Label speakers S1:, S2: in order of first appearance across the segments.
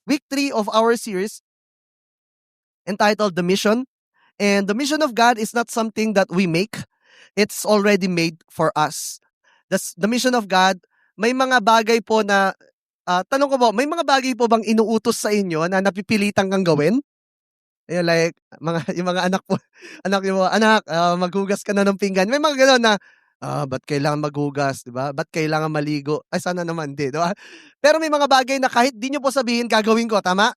S1: week 3 of our series entitled The Mission. And the mission of God is not something that we make. It's already made for us. The mission of God, may mga bagay po na, tanong ko po, may mga bagay po bang inuutos sa inyo na napipilitan kang gawin? Like, yung mga anak po, anak niyo po, "Anak, maghugas ka na ng pinggan." May mga gano'n na, ba't kailangan maghugas, 'di ba? Ba't kailangan maligo? Ay, sana naman 'di ba? Pero may mga bagay na kahit 'di niyo po sabihin, gagawin ko, tama?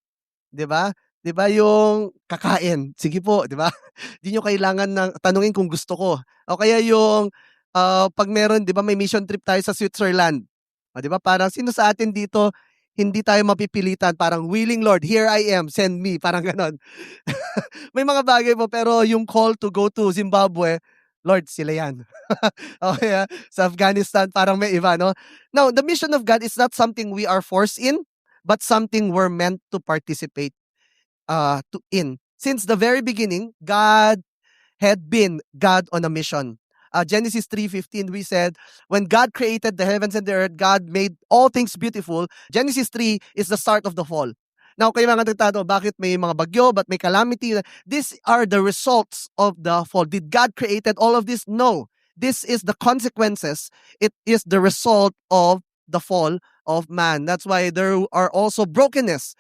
S1: 'Di ba? 'Di ba yung kakain, sige po, 'di ba? 'Di niyo kailangan ng tanungin kung gusto ko. O kaya yung, 'pag meron 'di ba may mission trip tayo sa Switzerland. Oh, 'di ba parang sino sa atin dito hindi tayo mapipilitan, parang, "Willing Lord, here I am, send me." Parang gano'n. May mga bagay po pero yung call to go to Zimbabwe, Lord sila 'yan. O kaya sa Afghanistan parang may iba 'no. Now, the mission of God is not something we are forced in, but something we're meant to participate in. Since the very beginning, God had been God on a mission. Genesis 3:15, we said, when God created the heavens and the earth, God made all things beautiful. Genesis 3 is the start of the fall. Now, kayo mga nagtatanong, bakit may mga bagyo, ba't may calamity? These are the results of the fall. Did God created all of this? No. This is the consequences. It is the result of the fall of man. That's why there are also brokenness,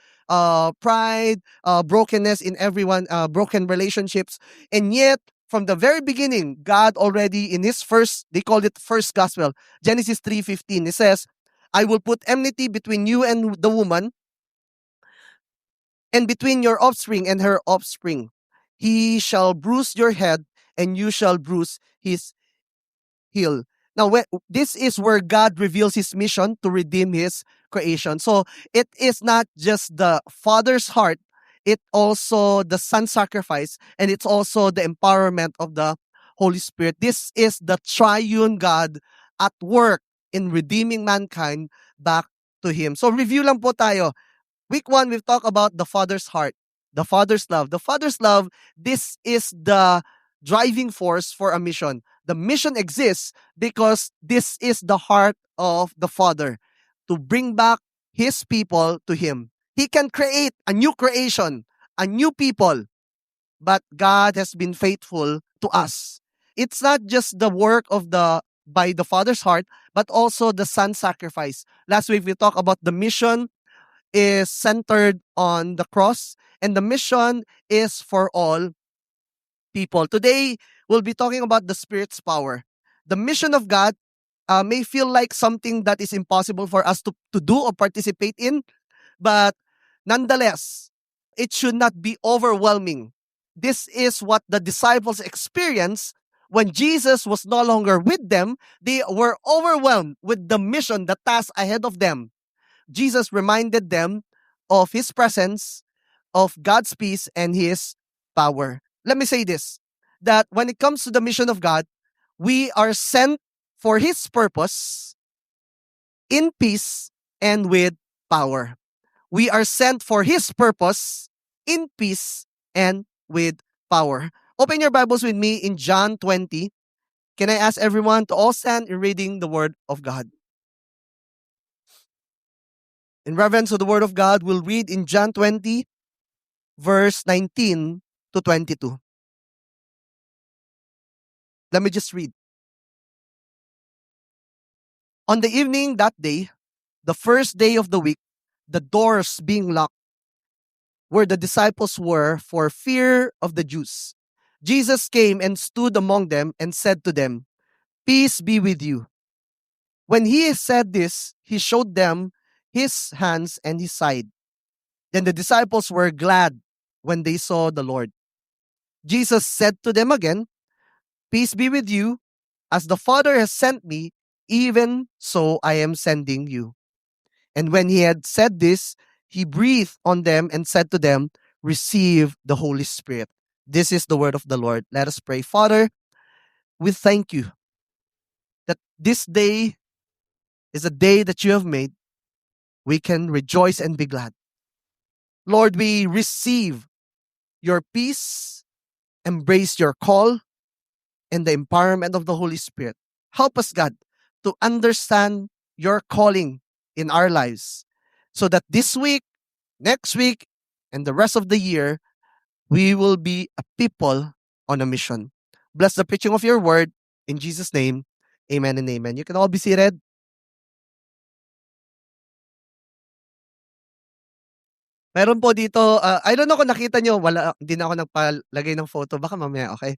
S1: pride, brokenness in everyone, broken relationships. And yet, from the very beginning, God already in his first, they called it first gospel, Genesis 3:15, it says, "I will put enmity between you and the woman, and between your offspring and her offspring. He shall bruise your head, and you shall bruise his heel." Now, this is where God reveals his mission to redeem his creation. So it is not just the Father's heart, it also the Son's sacrifice, and it's also the empowerment of the Holy Spirit. This is the triune God at work in redeeming mankind back to him. So review lang po tayo. Week 1, we've talked about the Father's heart, the Father's love. The Father's love, this is the driving force for a mission. The mission exists because this is the heart of the Father, to bring back his people to him. He can create a new creation, a new people, but God has been faithful to us. It's not just the work of the by the Father's heart, but also the Son's sacrifice. Last week we talked about the mission is centered on the cross, and the mission is for all people. Today, we'll be talking about the Spirit's power. The mission of God may feel like something that is impossible for us to do or participate in, but nonetheless, it should not be overwhelming. This is what the disciples experienced when Jesus was no longer with them. They were overwhelmed with the mission, the task ahead of them. Jesus reminded them of his presence, of God's peace, and his power. Let me say this, that when it comes to the mission of God, we are sent for his purpose in peace and with power. We are sent for his purpose in peace and with power. Open your Bibles with me in John 20. Can I ask everyone to all stand in reading the word of God? In reverence of the word of God, we'll read in John 20, verse 19 to 22. Let me just read. On the evening that day, the first day of the week, the doors being locked where the disciples were for fear of the Jews, Jesus came and stood among them and said to them, "Peace be with you." When he said this, he showed them his hands and his side. Then the disciples were glad when they saw the Lord. Jesus said to them again, "Peace be with you. As the Father has sent me, even so I am sending you." And when he had said this, he breathed on them and said to them, "Receive the Holy Spirit." This is the word of the Lord. Let us pray. Father, we thank you that this day is a day that you have made. We can rejoice and be glad. Lord, we receive your peace, embrace your call, and the empowerment of the Holy Spirit. Help us, God, to understand your calling in our lives so that this week next week and the rest of the year, we will be a people on a mission. Bless the preaching of your word. In Jesus' name, amen and amen. You can all be seated. Meron po dito, I don't know kung nakita nyo, wala, hindi na ako nagpalagay ng photo. Baka mamaya, okay?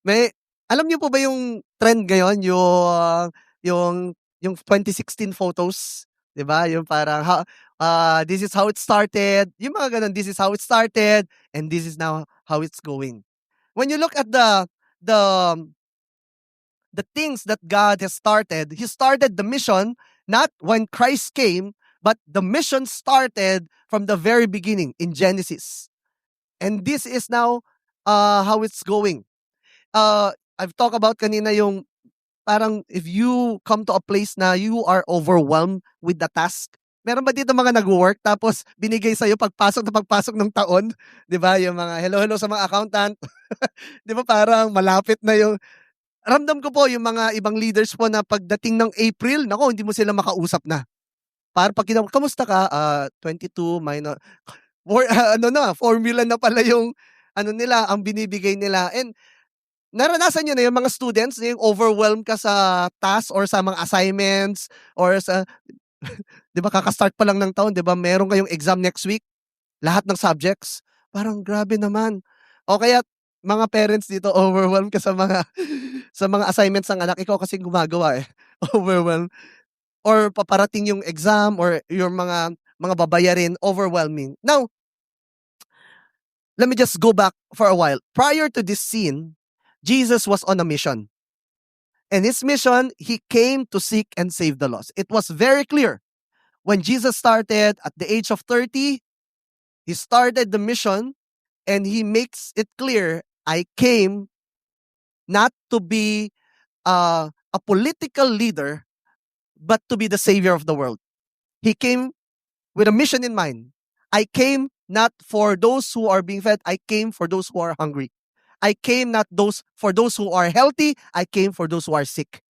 S1: May, alam niyo po ba yung trend ngayon, yung, yung 2016 photos? 'Di ba? Yung parang, this is how it started. Yung mga ganun, this is how it started, and this is now how it's going. When you look at the the things that God has started, He started the mission not when Christ came, but the mission started from the very beginning in Genesis. And this is now how it's going. I've talked about kanina yung parang if you come to a place na you are overwhelmed with the task. Meron ba dito mga nag-work tapos binigay sa'yo pagpasok ng taon? 'Di ba? Yung mga hello sa mga accountant. 'Di ba parang malapit na yung ramdam ko po yung mga ibang leaders po na pagdating ng April, naku, hindi mo sila makausap na. Para pag kamusta ka? 22 minus ano na, formula na pala yung ano nila, ang binibigay nila. And naranasan niyo na yung mga students, yung overwhelmed ka sa task or sa mga assignments or sa 'di ba kaka-start pa lang ng taon, 'di ba meron kayong exam next week, lahat ng subjects. Parang grabe naman. O kaya mga parents dito overwhelmed ka sa mga sa mga assignments ng anak, ikaw kasing gumagawa, eh. Overwhelmed or paparating yung exam or yung mga babayarin, overwhelming. Now, let me just go back for a while. Prior to this scene, Jesus was on a mission. And his mission, he came to seek and save the lost. It was very clear. When Jesus started at the age of 30, he started the mission and he makes it clear, I came not to be a political leader, but to be the savior of the world. He came with a mission in mind. I came not for those who are being fed, I came for those who are hungry. I came not for those who are healthy, I came for those who are sick.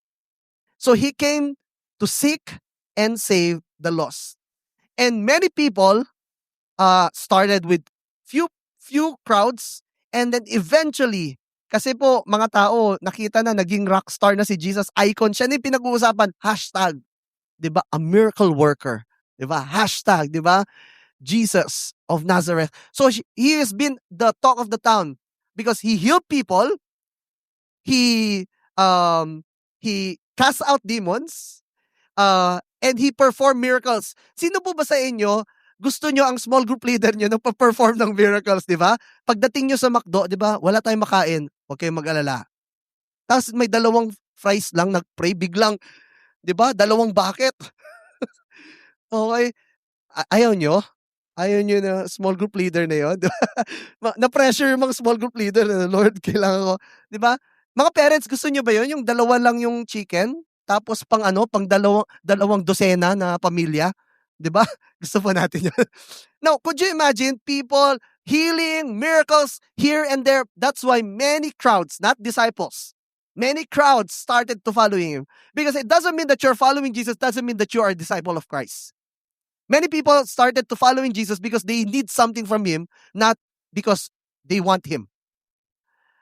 S1: So he came to seek and save the lost. And many people started with few crowds, and then eventually, kasi po mga tao nakita na naging rockstar na si Jesus, icon siya, na yung pinag-uusapan, hashtag, 'di ba, a miracle worker, 'di ba? Hashtag, 'di ba? Jesus of Nazareth. So he has been the talk of the town because he healed people, he he cast out demons, and he performed miracles. Sino po ba sa inyo gusto nyo ang small group leader nyo na pa-perform ng miracles, di ba? Pagdating nyo sa McDo, di ba, wala tayong makain, huwag kayong mag-alala. Tapos may 2 fries lang, nag-pray, biglang, di ba, 2 bucket. Okay, ayaw nyo? Ayaw nyo na small group leader na yun? Na-pressure yung mga small group leader na, Lord, kailangan ko. Di ba? Mga parents, gusto nyo ba yun? Yung 2 lang yung chicken, tapos pang 2 dosena na pamilya? Di ba? Gusto po natin yun. Now, could you imagine people healing, miracles here and there? That's why many crowds, not disciples, many crowds started to follow him. Because it doesn't mean that you're following Jesus, doesn't mean that you are a disciple of Christ. Many people started to following Jesus because they need something from him, not because they want him.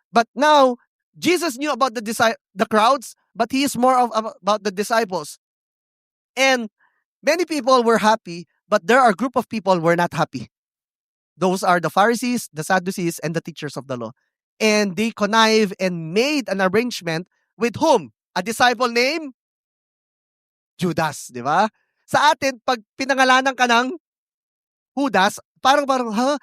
S1: But now, Jesus knew about the crowds, but he is more about the disciples. And many people were happy, but there are a group of people who were not happy. Those are the Pharisees, the Sadducees, and the teachers of the law. And they connived and made an arrangement with whom? A disciple named Judas, di ba? Sa atin, pag pinangalanan ka ng Judas, parang, ha?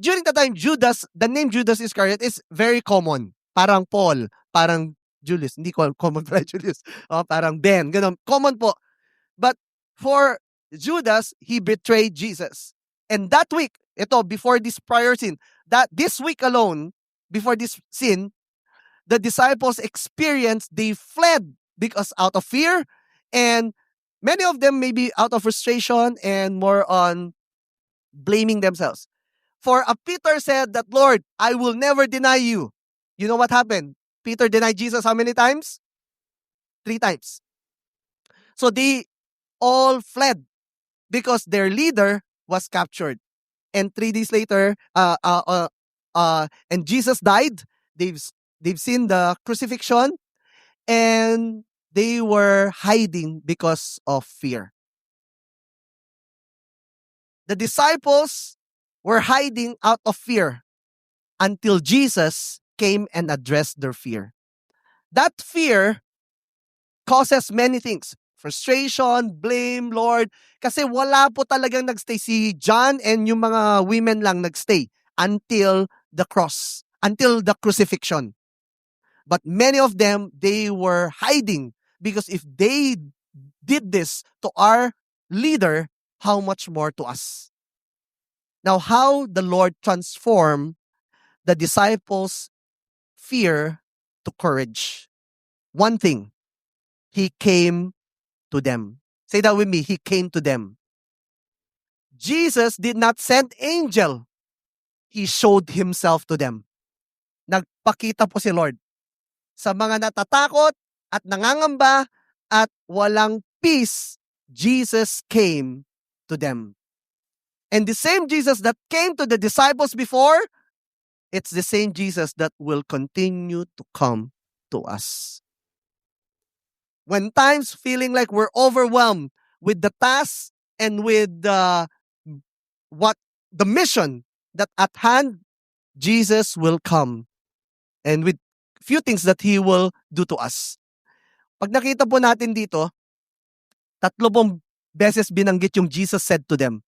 S1: During the time, Judas, the name Judas Iscariot is very common. Parang Paul, parang Julius. Hindi common para Julius. Parang Ben, ganun. Common po. But for Judas, he betrayed Jesus. And that week, ito, before this prior sin, that this week alone, before this sin, the disciples experienced, they fled because out of fear, and many of them maybe out of frustration and more on blaming themselves. For Peter said that, Lord, I will never deny you. You know what happened? Peter denied Jesus how many times? 3 times. So they all fled because their leader was captured. And 3 days later, and Jesus died. They've seen the crucifixion, and they were hiding because of fear. The disciples were hiding out of fear until Jesus came and addressed their fear. That fear causes many things. Frustration, blame, Lord. Kasi wala po talagang nagstay. Si John and yung mga women lang nagstay until the cross, until the crucifixion. But many of them, they were hiding because if they did this to our leader, how much more to us? Now, how the Lord transformed the disciples' fear to courage. One thing, He came to them. Say that with me, He came to them. Jesus did not send angel. He showed Himself to them. Nagpakita po si Lord sa mga natatakot at nangangamba at walang peace. Jesus came to them. And the same Jesus that came to the disciples before, it's the same Jesus that will continue to come to us. When times feeling like we're overwhelmed with the task and with the mission that at hand, Jesus will come and with few things that He will do to us. Pag nakita po natin dito, 3 pong beses binanggit yung Jesus said to them.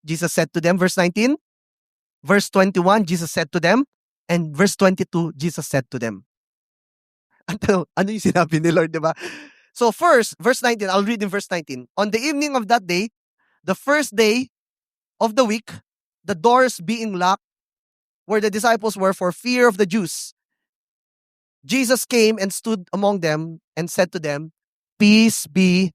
S1: Jesus said to them, verse 19. Verse 21, Jesus said to them. And verse 22, Jesus said to them. Ano yung sinabi ni Lord, di ba? So first, verse 19, I'll read in verse 19. On the evening of that day, the first day of the week, the doors being locked where the disciples were for fear of the Jews, Jesus came and stood among them and said to them, peace be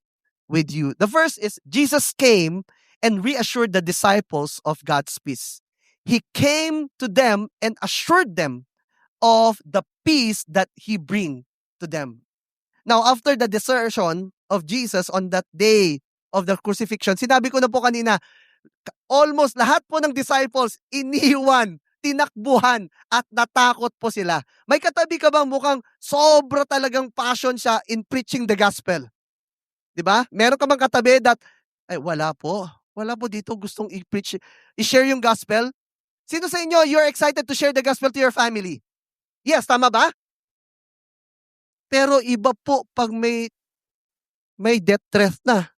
S1: with you. The verse is, Jesus came and reassured the disciples of God's peace. He came to them and assured them of the peace that He bring to them. Now, after the desertion of Jesus on that day of the crucifixion, sinabi ko na po kanina, almost lahat po ng disciples iniwan, tinakbuhan, at natakot po sila. May katabi ka bang mukhang sobra talagang passion siya in preaching the gospel? Diba? Meron ka bang katabi that, ay wala po dito gustong i-preach, i-share yung gospel? Sino sa inyo, you're excited to share the gospel to your family? Yes, tama ba? Pero iba po pag may death threat na.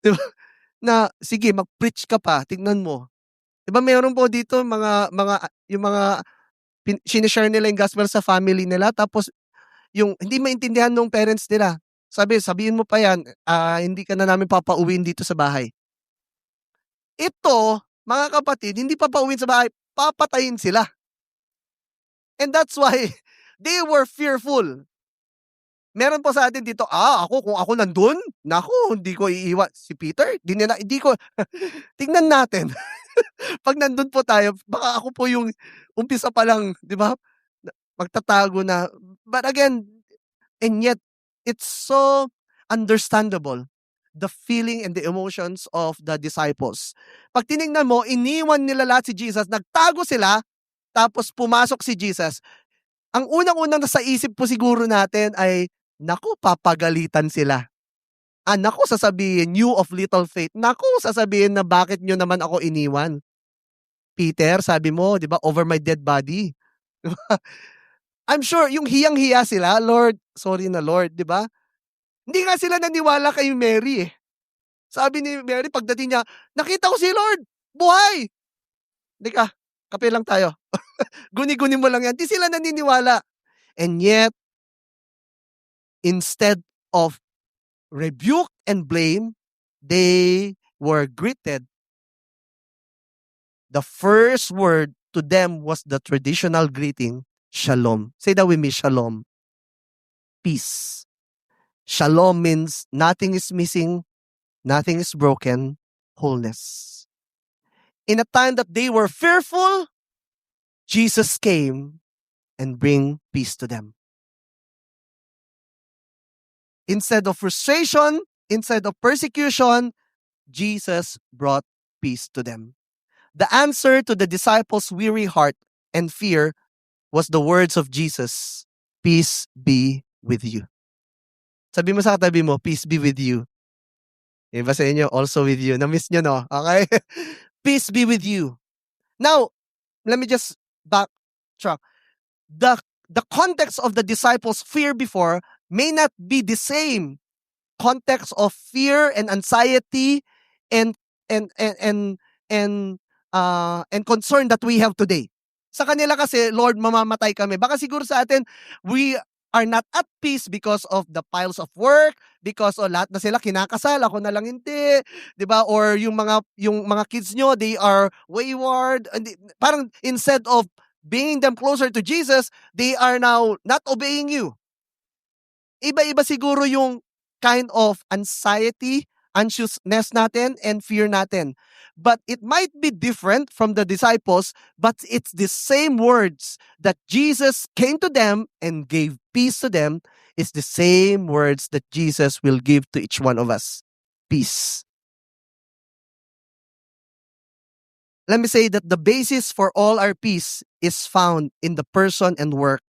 S1: Diba? Na, sige, mag-preach ka pa, tignan mo. Diba meron po dito yung mga sinishare nila yung gospel sa family nila, tapos yung hindi maintindihan ng parents nila. Sabihin mo pa yan, hindi ka na namin papauwiin dito sa bahay. Ito, mga kapatid, hindi papauwiin sa bahay, papatayin sila. And that's why they were fearful. Meron po sa atin dito, kung ako nandun, naku, hindi ko iiwan. Si Peter, hindi ko, tingnan natin. Pag nandun po tayo, baka ako po yung umpisa pa lang, di ba? Magtatago na. But again, and yet, it's so understandable, the feeling and the emotions of the disciples. Pag tinignan mo, iniwan nila lahat si Jesus, nagtago sila, tapos pumasok si Jesus. Ang unang-unang nasa isip po siguro natin ay, naku, papagalitan sila. Naku, sasabihin, you of little faith. Naku, sasabihin na bakit nyo naman ako iniwan? Peter, sabi mo, di ba, over my dead body. I'm sure, yung hiyang-hiya sila, Lord, sorry na Lord, di ba? Hindi nga sila naniwala kay Mary eh. Sabi ni Mary, pagdating niya, nakita ko si Lord, buhay! Hindi ka, kape lang tayo. Guni-guni mo lang yan. Di sila naniniwala. And yet, instead of rebuke and blame, they were greeted. The first word to them was the traditional greeting, shalom. Say that with me, shalom. Peace. Shalom means nothing is missing, nothing is broken, wholeness. In a time that they were fearful, Jesus came and bring peace to them. Instead of frustration, instead of persecution, Jesus brought peace to them. The answer to the disciples' weary heart and fear was the words of Jesus, "Peace be with you." Sabi mo sa katabi mo, "Peace be with you." Iba sa inyo, "Also with you." Na-miss nyo, no? Okay? Peace be with you. Now, let me just backtrack. The, the context of the disciples' fear before may not be the same context of fear and anxiety and and and and and concern that we have today. Sa kanila kasi, Lord, mamamatay kami. Baka siguro sa atin, we are not at peace because of the piles of work, because lahat na sila kinakasal, ako na lang hindi, 'di ba? Or yung mga kids nyo, they are wayward. Parang instead of bringing them closer to Jesus, they are now not obeying you. Iba-iba siguro yung kind of anxiety, anxiousness natin, and fear natin. But it might be different from the disciples, but it's the same words that Jesus came to them and gave peace to them. It's the same words that Jesus will give to each one of us. Peace. Let me say that the basis for all our peace is found in the person and work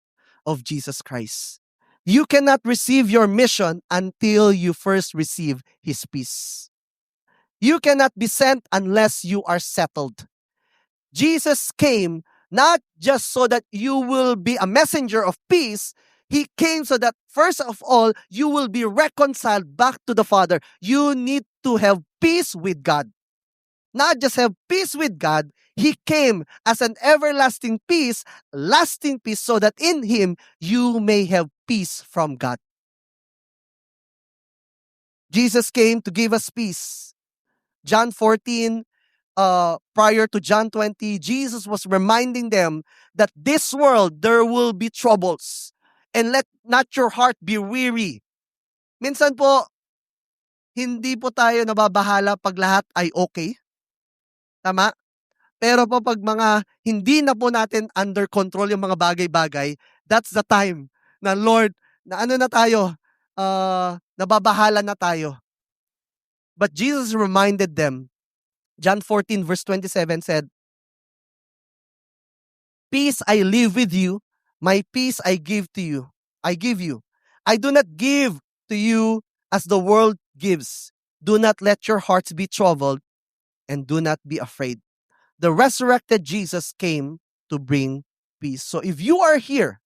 S1: of Jesus Christ. You cannot receive your mission until you first receive His peace. You cannot be sent unless you are settled. Jesus came not just so that you will be a messenger of peace. He came so that first of all, you will be reconciled back to the Father. You need to have peace with God. Not just have peace with God, He came as an everlasting peace, lasting peace, so that in Him you may have peace from God. Jesus came to give us peace. John 14, prior to John 20, Jesus was reminding them that this world, there will be troubles. And let not your heart be weary. Minsan po, hindi po tayo nababahala pag lahat ay okay. Tama? Pero po pag mga hindi na po natin under control yung mga bagay-bagay, that's the time na Lord, na ano na tayo, nababahala na tayo. But Jesus reminded them, John 14 verse 27 said, "Peace I leave with you, my peace I give to you. I give you. I do not give to you as the world gives. Do not let your hearts be troubled and do not be afraid." The resurrected Jesus came to bring peace. So if you are here,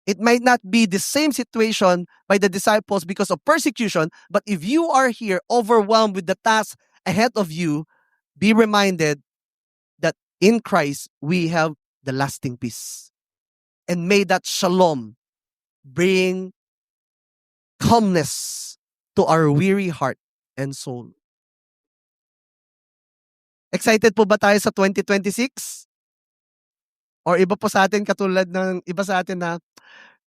S1: it might not be the same situation by the disciples because of persecution, but if you are here overwhelmed with the task ahead of you, be reminded that in Christ we have the lasting peace. And may that shalom bring calmness to our weary heart and soul. Excited po ba tayo sa 2026? Or iba po sa atin katulad ng iba sa atin na,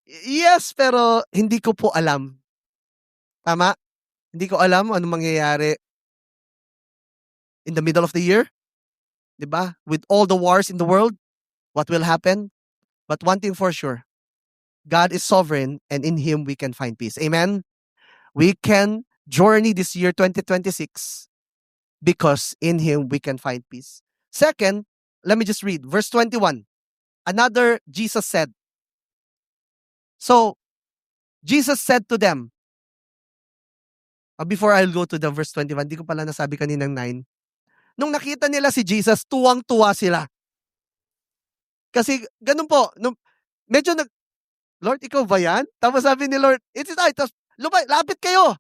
S1: yes, pero hindi ko po alam. Tama? Hindi ko alam ano mangyayari in the middle of the year. Diba? With all the wars in the world, what will happen? But one thing for sure, God is sovereign and in Him we can find peace. Amen? We can journey this year 2026 because in Him we can find peace. Second, let me just read verse 21. Another Jesus said. So, Jesus said to them, before I'll go to the verse 21, di ko pala nasabi kaninang 9. Nung nakita nila si Jesus, tuwang-tuwa sila. Kasi ganun po, medyo Lord, ikaw ba yan? Tapos sabi ni Lord, it's I. Tapos, lapit kayo.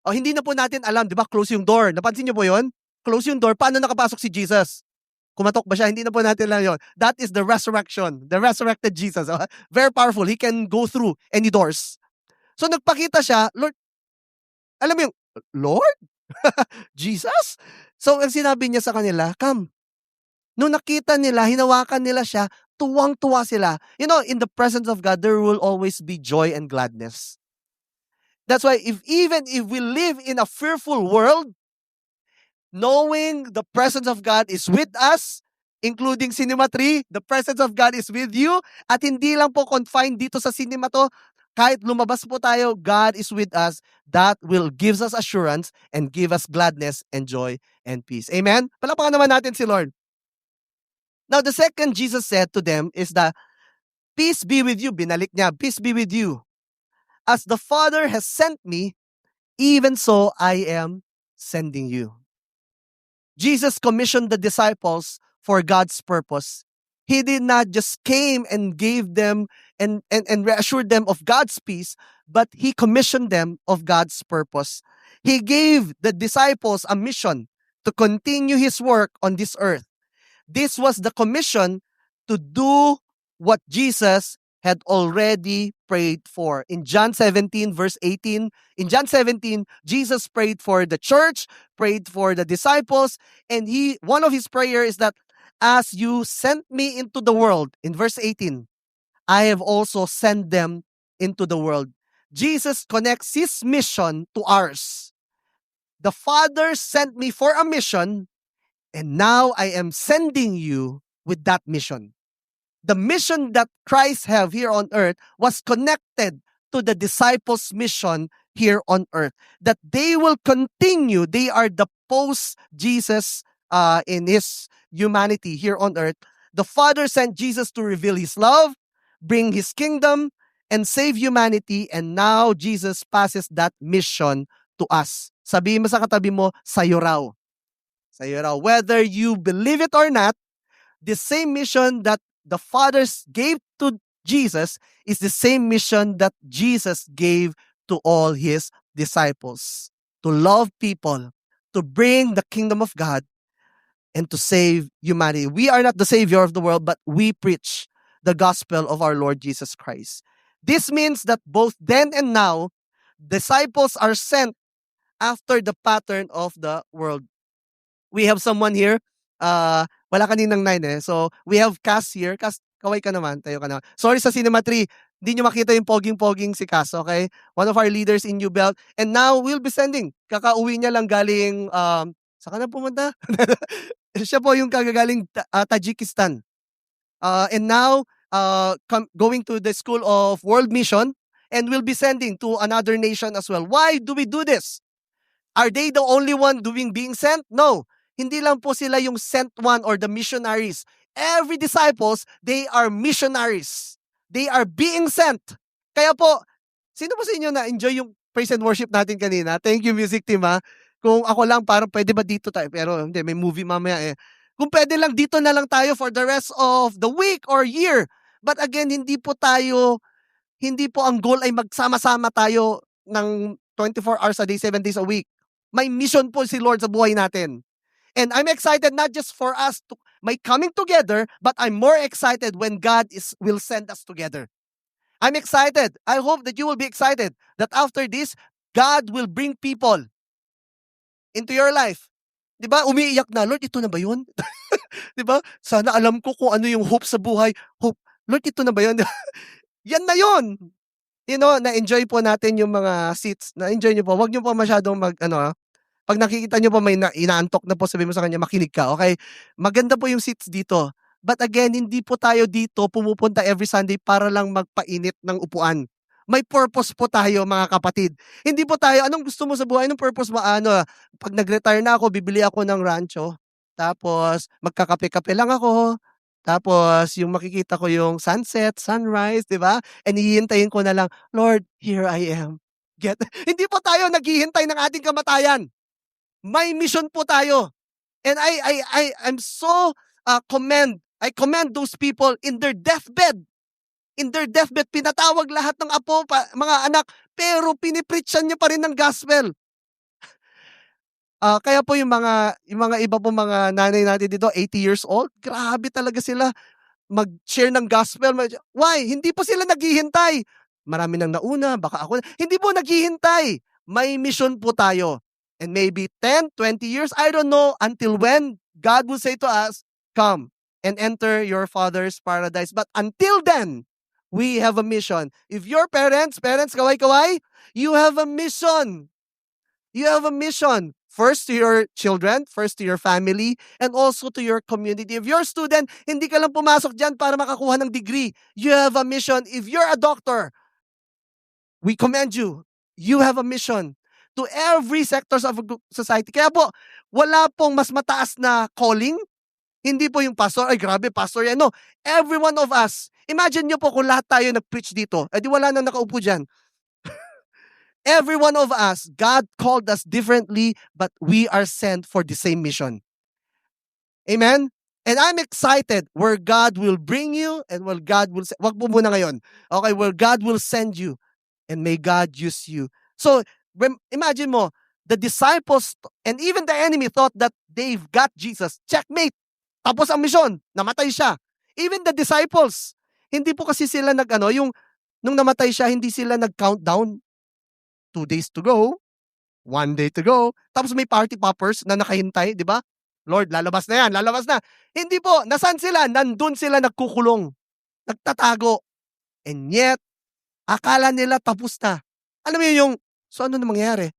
S1: O, hindi na po natin alam, di ba? Close yung door. Napansin niyo po yun? Close yung door. Paano nakapasok si Jesus? Kumatok ba siya? Hindi na po natin alam yun. That is the resurrection. The resurrected Jesus. Very powerful. He can go through any doors. So, nagpakita siya, Lord, alam mo yung, Lord? Jesus? So, ang sinabi niya sa kanila, come. Nung nakita nila, hinawakan nila siya, tuwang-tuwa sila. You know, in the presence of God, there will always be joy and gladness. That's why even if we live in a fearful world, knowing the presence of God is with us, including Cinema 3, the presence of God is with you, at hindi lang po confined dito sa cinema to, Kahit lumabas po tayo, God is with us. That will gives us assurance and give us gladness and joy and peace. Amen? Palakpakan naman natin si Lord. Now, the second Jesus said to them is that, peace be with you. Binalik niya, peace be with you. As the Father has sent me, even so I am sending you. Jesus commissioned the disciples for God's purpose. He did not just came and gave them and reassured them of God's peace, but he commissioned them of God's purpose. He gave the disciples a mission to continue his work on this earth. This was the commission to do what Jesus had already prayed for. In John 17, verse 18, in John 17, Jesus prayed for the church, prayed for the disciples, and one of his prayer is that, as you sent me into the world, in verse 18, I have also sent them into the world. Jesus connects his mission to ours. The Father sent me for a mission, and now I am sending you with that mission. The mission that Christ have here on earth was connected to the disciples' mission here on earth. That they will continue. They are the post-Jesus in his humanity here on earth. The Father sent Jesus to reveal his love, bring his kingdom, and save humanity. And now Jesus passes that mission to us. Sabihin mo sa katabi mo, sa'yo raw. Sa'yo raw. Whether you believe it or not, the same mission that the Father gave to Jesus is the same mission that Jesus gave to all his disciples. To love people, to bring the kingdom of God, and to save humanity. We are not the Savior of the world, but we preach the gospel of our Lord Jesus Christ. This means that both then and now, disciples are sent after the pattern of the world. We have someone here. Wala kaninang 9 eh. So, we have Cass here. Cass, kaway ka naman. Tayo ka naman. Sorry sa Cinema 3. Hindi nyo makita yung poging-poging si Cass, okay? One of our leaders in New Belt. And now, we'll be sending. Kakauwi niya lang galing, saan ka na pumunta? Siya po yung kagagaling Tajikistan. And now, going to the School of World Mission, and we'll be sending to another nation as well. Why do we do this? Are they the only one being sent? No. Hindi lang po sila yung sent one or the missionaries. Every disciples, they are missionaries. They are being sent. Kaya po, sino po sa inyo na-enjoy yung praise and worship natin kanina? Thank you, music team, ha? Kung ako lang, parang pwede ba dito tayo? Pero hindi, may movie mamaya eh. Kung pwede lang, dito na lang tayo for the rest of the week or year. But again, hindi po ang goal ay magsama-sama tayo ng 24 hours a day, 7 days a week. May mission po si Lord sa buhay natin. And I'm excited not just for us to my coming together, but I'm more excited when God will send us together. I'm excited. I hope that you will be excited that after this, God will bring people into your life. 'Di ba? Umiiyak na, Lord, ito na ba 'yun? 'Di ba? Sana alam ko kung ano yung hope sa buhay. Hope, Lord, ito na ba 'yun? Yan na 'yun. You know, na-enjoy po natin yung mga seats. Na-enjoy niyo po. Huwag niyo po masyadong pag nakikita niyo po may inaantok na po, sabihin mo sa kanya, makinig ka, okay? Maganda po yung seats dito. But again, hindi po tayo dito pumupunta every Sunday para lang magpainit ng upuan. May purpose po tayo, mga kapatid. Hindi po tayo, anong gusto mo sa buhay? Anong purpose mo? Pag nag-retire na ako, bibili ako ng rancho. Tapos, magkakape-kape lang ako. Tapos, yung makikita ko yung sunset, sunrise, di ba? And hihintayin ko na lang, Lord, here I am. Hindi po tayo naghihintay ng ating kamatayan. May mission po tayo. And I'm so I commend those people in their deathbed. In their deathbed, pinatawag lahat ng apo, mga anak, pero pinipreachan niya pa rin ng gospel. Kaya po yung mga iba po mga nanay natin dito, 80 years old, grabe talaga sila mag-share ng gospel. Why? Hindi po sila naghihintay. Marami nang nauna, baka ako. Hindi po naghihintay. May mission po tayo. And maybe 10, 20 years, I don't know until when God will say to us, come and enter your Father's paradise. But until then, we have a mission. If your parents, kaway-kaway, you have a mission. You have a mission. First to your children, first to your family, and also to your community. If you're a student, hindi ka lang pumasok dyan para makakuha ng degree. You have a mission. If you're a doctor, we commend you. You have a mission to every sectors of society. Kaya po, wala pong mas mataas na calling. Hindi po yung pastor, ay grabe, pastor yan. No, every one of us. Imagine nyo po kung lahat tayo nag-preach dito. Eh di wala na nakaupo dyan. Every one of us, God called us differently, but we are sent for the same mission. Amen? And I'm excited where God will bring you and where God will, wag po muna ngayon. Okay, where God will send you and may God use you. So, imagine mo, the disciples and even the enemy thought that they've got Jesus. Checkmate. Tapos ang mission, namatay siya. Even the disciples, hindi po kasi sila nung namatay siya, hindi sila nag-countdown. 2 days to go, 1 day to go. Tapos may party poppers na nakahintay, di ba? Lord, lalabas na yan, lalabas na. Hindi po, nasan sila? Nandun sila nagkukulong, nagtatago. And yet, akala nila tapos na. Alam mo yung, so ano na mangyayari?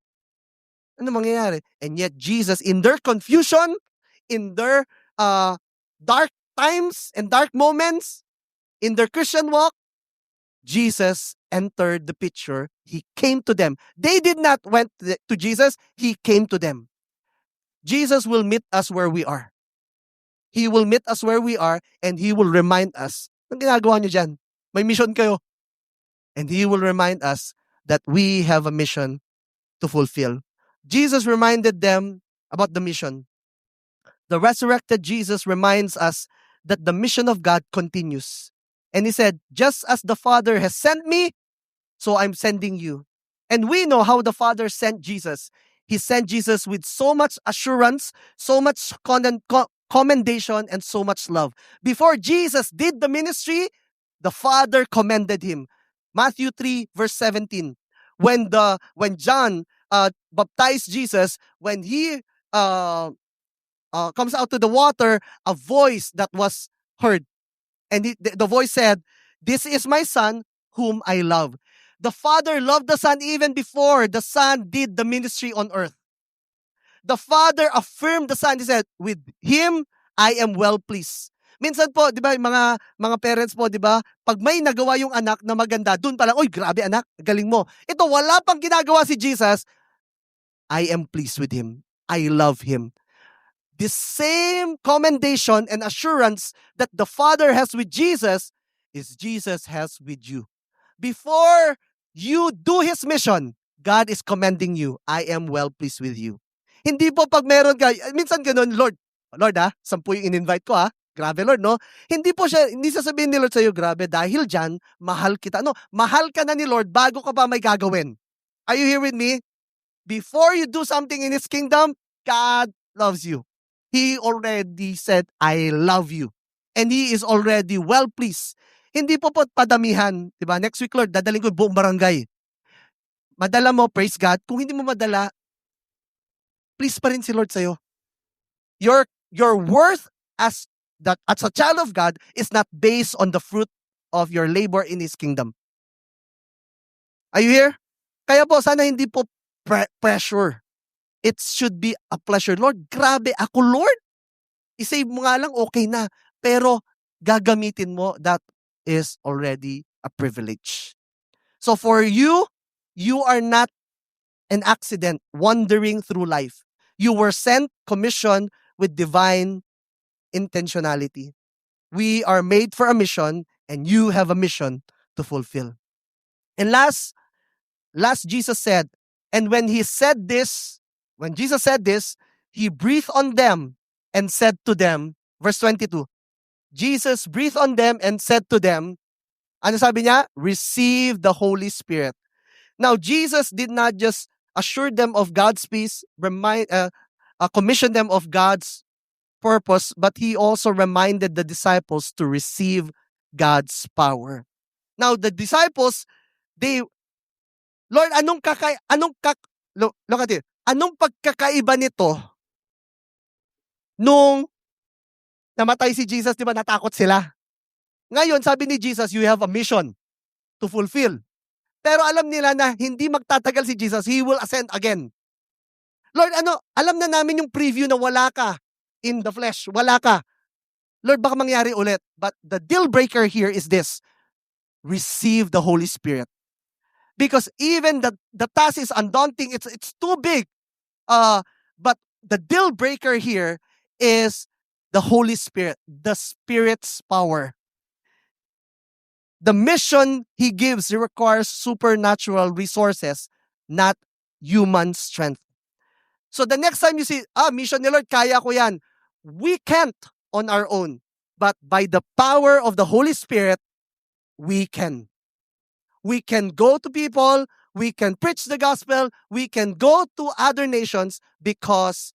S1: Ano mangyayari? And yet, Jesus, in their confusion, in their dark times and dark moments, in their Christian walk, Jesus entered the picture. He came to them. They did not went to Jesus. He came to them. Jesus will meet us where we are. He will meet us where we are and He will remind us, anong ginagawa niyo dyan? May mission kayo. And He will remind us that we have a mission to fulfill. Jesus reminded them about the mission. The resurrected Jesus reminds us that the mission of God continues. And He said, just as the Father has sent me, so I'm sending you. And we know how the Father sent Jesus. He sent Jesus with so much assurance, so much commendation, and so much love. Before Jesus did the ministry, the Father commended Him. Matthew 3 verse 17. When John baptized Jesus, when he comes out to the water, a voice that was heard. And the voice said, "This is my Son whom I love." The Father loved the Son even before the Son did the ministry on earth. The Father affirmed the Son. He said, "With Him, I am well pleased." Minsan po, di ba, mga parents po, di ba, pag may nagawa yung anak na maganda, dun pa lang, oy, grabe anak, galing mo. Ito, wala pang ginagawa si Jesus. I am pleased with Him. I love Him. The same commendation and assurance that the Father has with Jesus is Jesus has with you. Before you do His mission, God is commending you. I am well pleased with you. Hindi po pag meron ka, minsan ganun, Lord 10 yung in-invite ko Grabe Lord, no? Hindi sasabihin ni Lord sa'yo, grabe, dahil dyan, mahal kita. No, mahal ka na ni Lord bago ka pa may gagawin. Are you here with me? Before you do something in His kingdom, God loves you. He already said, I love you. And He is already well pleased. Hindi po padamihan. Diba? Next week, Lord, dadaling ko buong barangay. Madala mo, praise God. Kung hindi mo madala, please pa rin si Lord sa'yo. Your worth as a child of God is not based on the fruit of your labor in His kingdom. Are you here? Kaya po, sana hindi po pressure. It should be a pleasure. Lord, grabe ako, Lord. I-save mo nga lang, okay na. Pero gagamitin mo, that is already a privilege. So for you, you are not an accident wandering through life. You were sent, commissioned with divine intentionality. We are made for a mission, and you have a mission to fulfill. And last Jesus said, and when Jesus said this, He breathed on them and said to them, verse 22, Jesus breathed on them and said to them, ano sabi niya? Receive the Holy Spirit. Now, Jesus did not just assure them of God's peace, commission them of God's purpose, but He also reminded the disciples to receive God's power. Now, the disciples, Lord, anong pagkakaiba nito nung namatay si Jesus, di ba natakot sila? Ngayon, sabi ni Jesus, you have a mission to fulfill. Pero alam nila na hindi magtatagal si Jesus, He will ascend again. Lord, alam na namin yung preview na wala ka in the flesh, wala ka. Lord, baka mangyari ulit. But the deal breaker here is this: receive the Holy Spirit. because even the task is undaunting. It's too big. But the deal breaker here is the Holy Spirit, the Spirit's power. The mission He gives requires supernatural resources, not human strength. So the next time you see, mission ni Lord, kaya ko yan. We can't on our own. But by the power of the Holy Spirit, we can. We can go to people, we can preach the gospel, we can go to other nations because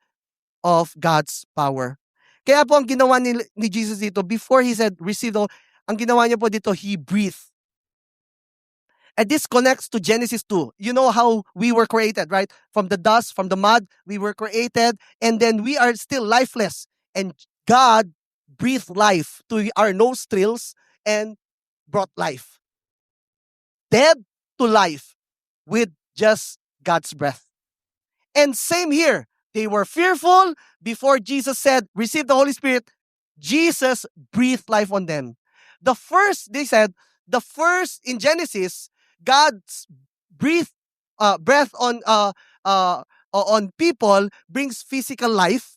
S1: of God's power. Kaya po ang ginawa ni Jesus dito, before He said, receive the, ang ginawa niya po dito, He breathed. And this connects to Genesis 2. You know how we were created, right? From the dust, from the mud, we were created, and then we are still lifeless. And God breathed life to our nostrils and brought life. Dead to life with just God's breath. And same here. They were fearful before Jesus said, receive the Holy Spirit. Jesus breathed life on them. The first in Genesis, God's breath on people brings physical life.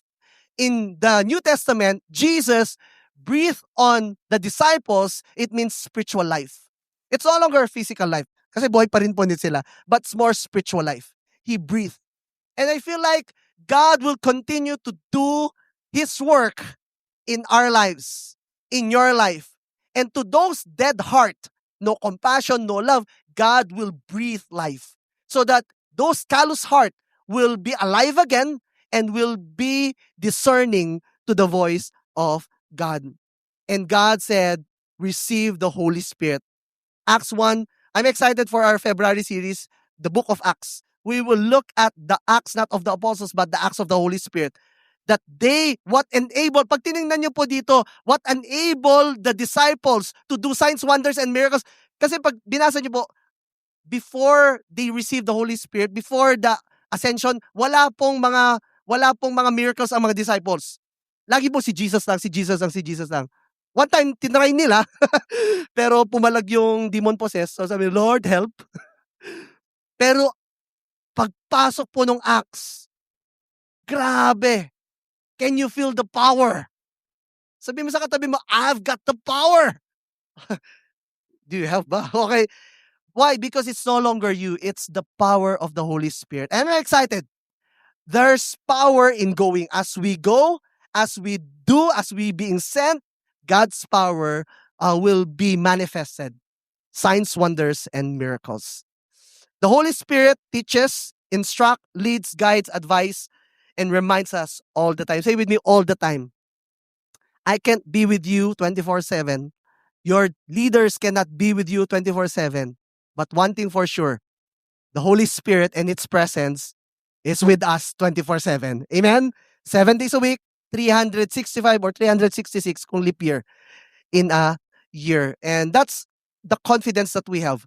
S1: In the New Testament, Jesus breathed on the disciples. It means spiritual life. It's no longer physical life. Kasi buhay pa rin po sila. But it's more spiritual life. He breathed. And I feel like God will continue to do His work in our lives, in your life. And to those dead heart, no compassion, no love, God will breathe life. So that those callous heart will be alive again and will be discerning to the voice of God. And God said, receive the Holy Spirit. Acts 1, I'm excited for our February series, the book of Acts. We will look at the acts not of the apostles but the acts of the Holy Spirit. That what enabled, pag tinignan niyo po dito, what enabled the disciples to do signs, wonders, and miracles. Kasi pag binasa niyo po, before they received the Holy Spirit, before the ascension, wala pong mga miracles ang mga disciples. Lagi po si Jesus lang. One time, tinry nila, pero pumalag yung demon possessed. So sabi, Lord, help. Pero pagpasok po nung Acts, grabe. Can you feel the power? Sabi mo sa katabi mo, I've got the power. Do you have ba? Okay. Why? Because it's no longer you. It's the power of the Holy Spirit. And I'm excited. There's power in going. As we go, as we do, as we being sent, God's power will be manifested. Signs, wonders, and miracles. The Holy Spirit teaches, instructs, leads, guides, advises, and reminds us all the time. Say with me, all the time. I can't be with you 24/7. Your leaders cannot be with you 24/7. But one thing for sure, the Holy Spirit and its presence is with us 24/7. Amen? 7 days a week, 365 or 366 kung leap year in a year. And that's the confidence that we have.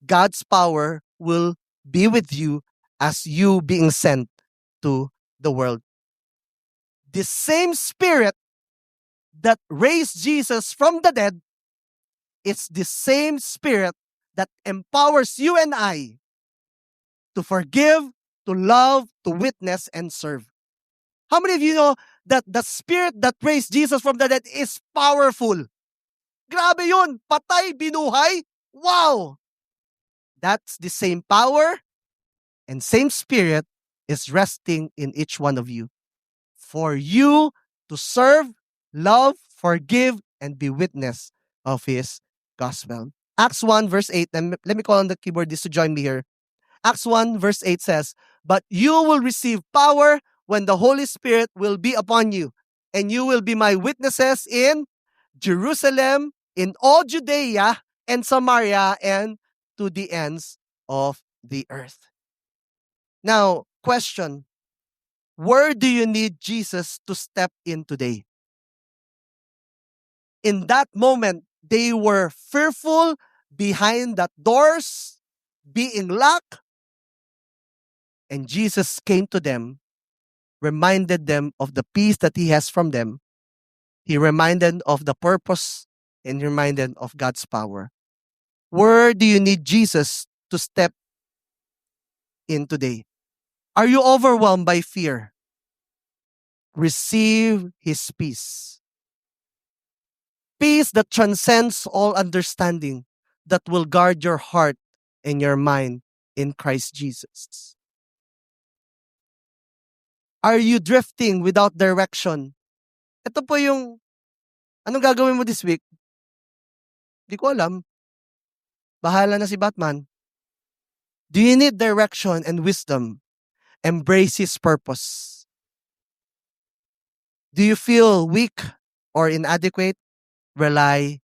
S1: God's power will be with you as you being sent to the world. The same Spirit that raised Jesus from the dead, it's the same Spirit that empowers you and I to forgive, to love, to witness, and serve. How many of you know that the Spirit that raised Jesus from the dead is powerful? Grabe yun! Patay, binuhay? Wow! That's the same power and same Spirit is resting in each one of you. For you to serve, love, forgive, and be witness of His gospel. Acts 1 verse 8, and let me call on the keyboardist to join me here. Acts 1 verse 8 says, but you will receive power when the Holy Spirit will be upon you, and you will be my witnesses in Jerusalem, in all Judea and Samaria, and to the ends of the earth. Now, question, where do you need Jesus to step in today? In that moment, they were fearful behind that doors being locked. And Jesus came to them, reminded them of the peace that He has from them. He reminded of the purpose and reminded of God's power. Where do you need Jesus to step in today. Are you overwhelmed by fear? Receive His peace. Peace that transcends all understanding, that will guard your heart and your mind in Christ Jesus. Are you drifting without direction? Ito po yung, anong gagawin mo this week? Di ko alam. Bahala na si Batman. Do you need direction and wisdom? Embrace His purpose. Do you feel weak or inadequate? Rely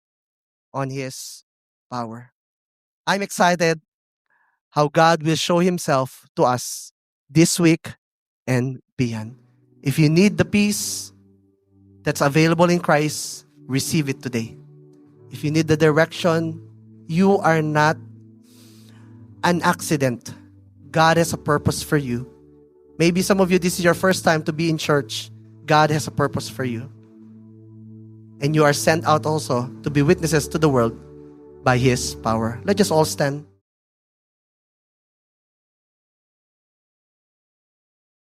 S1: on His power. I'm excited how God will show Himself to us this week and beyond. If you need the peace that's available in Christ, receive it today. If you need the direction, you are not an accident. God has a purpose for you. Maybe some of you, this is your first time to be in church. God has a purpose for you. And you are sent out also to be witnesses to the world by His power. Let's just all stand.